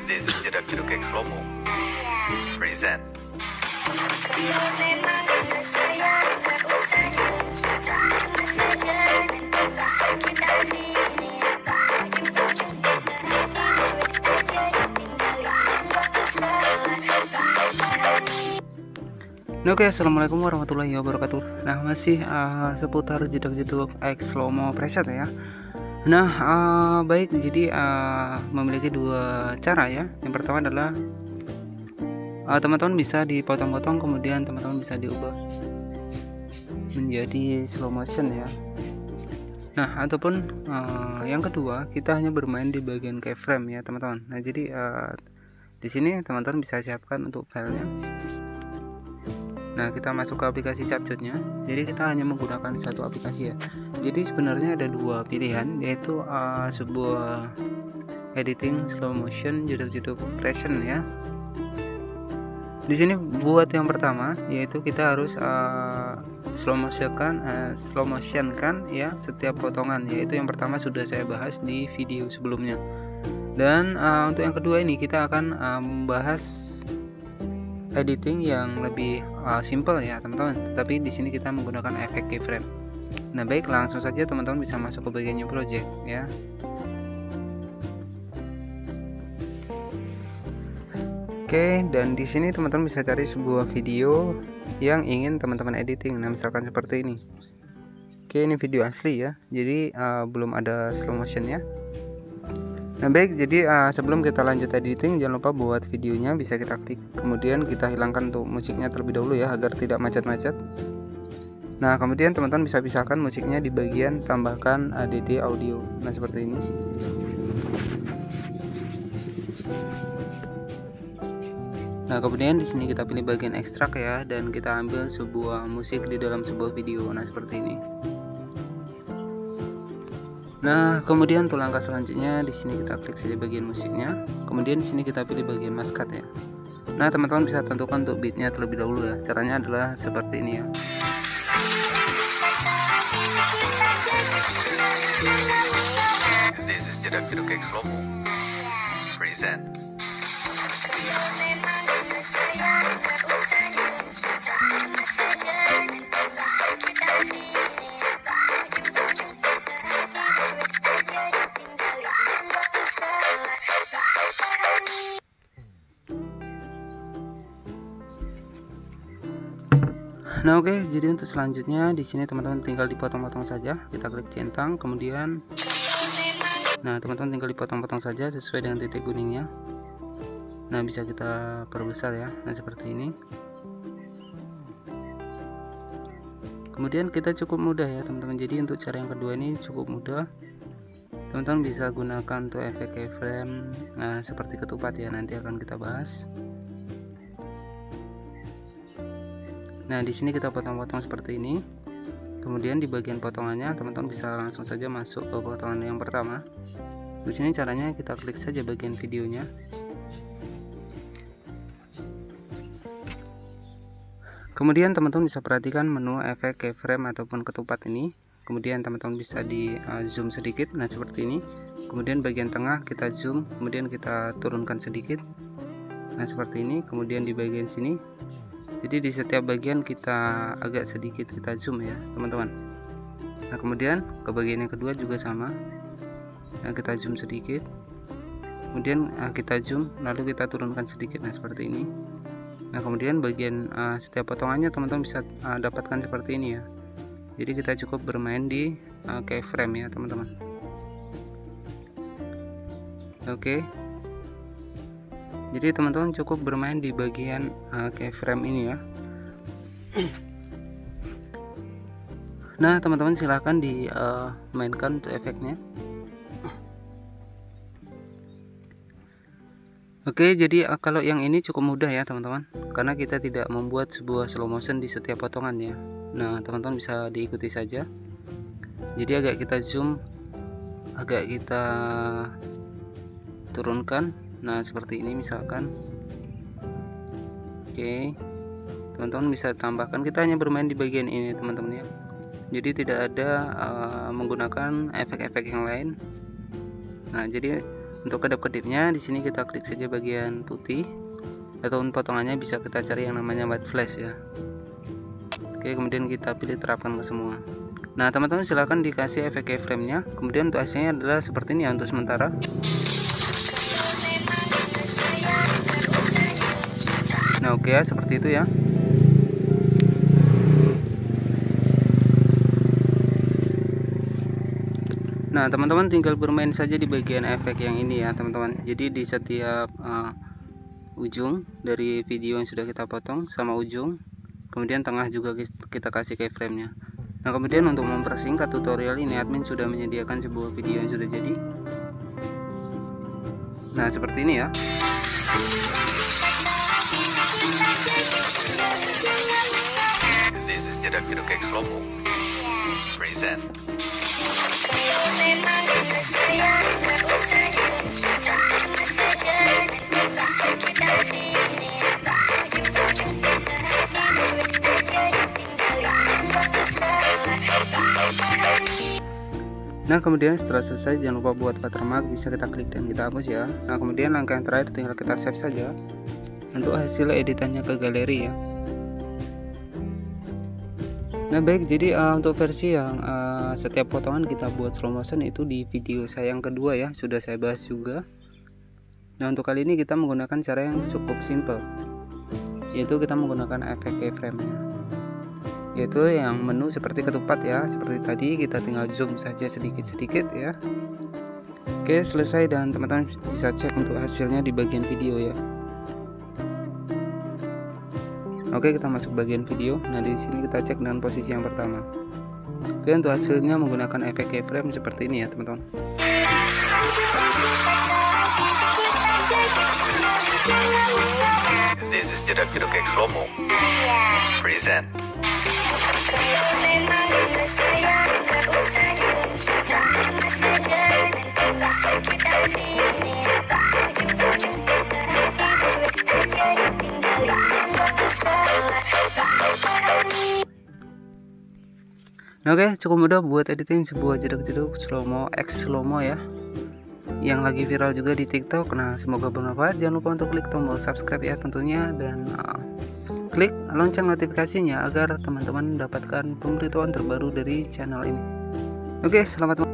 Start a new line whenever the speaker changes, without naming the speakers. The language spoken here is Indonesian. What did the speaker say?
This is Jedak Jeduk X Lomo present.
Oke, assalamualaikum warahmatullahi wabarakatuh. Nah, masih seputar Jedak Jeduk X Lomo preset ya. Nah, baik, jadi memiliki dua cara ya. Yang pertama adalah teman-teman bisa dipotong-potong, kemudian teman-teman bisa diubah menjadi slow motion ya. Nah, ataupun yang kedua, kita hanya bermain di bagian keyframe ya teman-teman. Nah, jadi di sini teman-teman bisa siapkan untuk filenya. Nah, kita masuk ke aplikasi CapCutnya. Jadi kita hanya menggunakan satu aplikasi ya. Jadi sebenarnya ada dua pilihan, yaitu sebuah editing slow motion Jedak Jeduk present ya. Di sini buat yang pertama, yaitu kita harus slow motion kan ya setiap potongan, yaitu yang pertama sudah saya bahas di video sebelumnya. Dan untuk yang kedua ini kita akan membahas editing yang lebih simple ya teman-teman, tapi di sini kita menggunakan efek keyframe. Nah, baik, langsung saja teman-teman bisa masuk ke bagian new project ya. Oke, dan di sini teman-teman bisa cari sebuah video yang ingin teman-teman editing. Nah, misalkan seperti ini. Oke, ini video asli ya, jadi belum ada slow motion ya. Nah, baik, jadi sebelum kita lanjut editing, jangan lupa buat videonya bisa kita klik, kemudian kita hilangkan untuk musiknya terlebih dahulu ya, agar tidak macet-macet. Nah, kemudian teman-teman bisa pisahkan musiknya di bagian tambahkan add audio. Nah, seperti ini. Nah, kemudian di sini kita pilih bagian ekstrak ya, dan kita ambil sebuah musik di dalam sebuah video. Nah, seperti ini. Nah, kemudian untuk langkah selanjutnya di sini kita klik saja bagian musiknya. Kemudian di sini kita pilih bagian maskat ya. Nah, teman-teman bisa tentukan untuk beatnya terlebih dahulu ya. Caranya adalah seperti ini ya.
This is Jedak Jeduk X Lomo present.
Nah, oke, jadi untuk selanjutnya di sini teman-teman tinggal dipotong-potong saja. Kita klik centang, kemudian nah, teman-teman tinggal dipotong-potong saja sesuai dengan titik kuningnya. Nah, bisa kita perbesar ya. Nah, seperti ini. Kemudian kita cukup mudah ya teman-teman. Jadi untuk cara yang kedua ini cukup mudah. Teman-teman bisa gunakan untuk efek keyframe seperti ketupat ya, nanti akan kita bahas. Nah, di sini kita potong-potong seperti ini. Kemudian di bagian potongannya teman-teman bisa langsung saja masuk ke potongan yang pertama. Di sini caranya kita klik saja bagian videonya. Kemudian teman-teman bisa perhatikan menu efek keyframe ataupun ketupat ini. Kemudian teman-teman bisa di zoom sedikit. Nah, seperti ini. Kemudian bagian tengah kita zoom, kemudian kita turunkan sedikit. Nah, seperti ini. Kemudian di bagian sini. Jadi di setiap bagian kita agak sedikit kita zoom ya teman-teman. Nah, kemudian ke bagian yang kedua juga sama. Nah, kita zoom sedikit, kemudian kita zoom, lalu kita turunkan sedikit. Nah, seperti ini. Nah, kemudian bagian setiap potongannya teman-teman bisa dapatkan seperti ini ya. Jadi kita cukup bermain di keyframe ya teman-teman. Oke. Jadi teman-teman cukup bermain di bagian keyframe ini ya. Nah, teman-teman silahkan dimainkan untuk efeknya. Oke, jadi kalau yang ini cukup mudah ya teman-teman, karena kita tidak membuat sebuah slow motion di setiap potongannya. Nah, teman-teman bisa diikuti saja. Jadi agak kita zoom, agak kita turunkan. Nah, seperti ini misalkan. Oke, teman-teman bisa tambahkan. Kita hanya bermain di bagian ini teman-teman ya. jadi tidak ada menggunakan efek-efek yang lain. Nah, jadi untuk kedap-kedipnya di sini kita klik saja bagian putih, ataupun potongannya bisa kita cari yang namanya white flash ya. Oke, kemudian kita pilih terapkan ke semua. Nah, teman-teman silahkan dikasih efek keyframe-nya. Kemudian untuk hasilnya adalah seperti ini ya untuk sementara. Nah, oke ya, seperti itu ya. Nah, teman-teman tinggal bermain saja di bagian efek yang ini ya teman-teman. Jadi di setiap ujung dari video yang sudah kita potong sama ujung, kemudian tengah juga kita kasih keyframe-nya. Nah, kemudian untuk mempersingkat tutorial ini, admin sudah menyediakan sebuah video yang sudah jadi. Nah, seperti ini ya.
This is Jedak Jeduk X Lomo present.
Nah, kemudian setelah selesai jangan lupa buat watermark, bisa kita klik dan kita hapus ya. Nah, kemudian langkah yang terakhir tinggal kita save saja untuk hasil editannya ke galeri ya. Nah, baik, jadi untuk versi yang setiap potongan kita buat slow motion itu di video saya yang kedua ya, sudah saya bahas juga. Nah, untuk kali ini kita menggunakan cara yang cukup simple, yaitu kita menggunakan efek keyframe-nya, yaitu yang menu seperti ketupat ya, seperti tadi kita tinggal zoom saja sedikit-sedikit ya. Oke, selesai dan teman-teman bisa cek untuk hasilnya di bagian video ya. Oke, kita masuk bagian video. Nah, di sini kita cek dengan posisi yang pertama. Oke, untuk hasilnya menggunakan efek keyframe seperti ini ya teman-teman.
This is Jedak Jeduk X Lomo present.
Nah, oke, cukup mudah buat editing sebuah jedak-jeduk slow-mo X slow-mo ya, yang lagi viral juga di TikTok. Nah, semoga bermanfaat. Jangan lupa untuk klik tombol subscribe ya tentunya, dan klik lonceng notifikasinya agar teman-teman mendapatkan pemberitahuan terbaru dari channel ini. Oke, selamat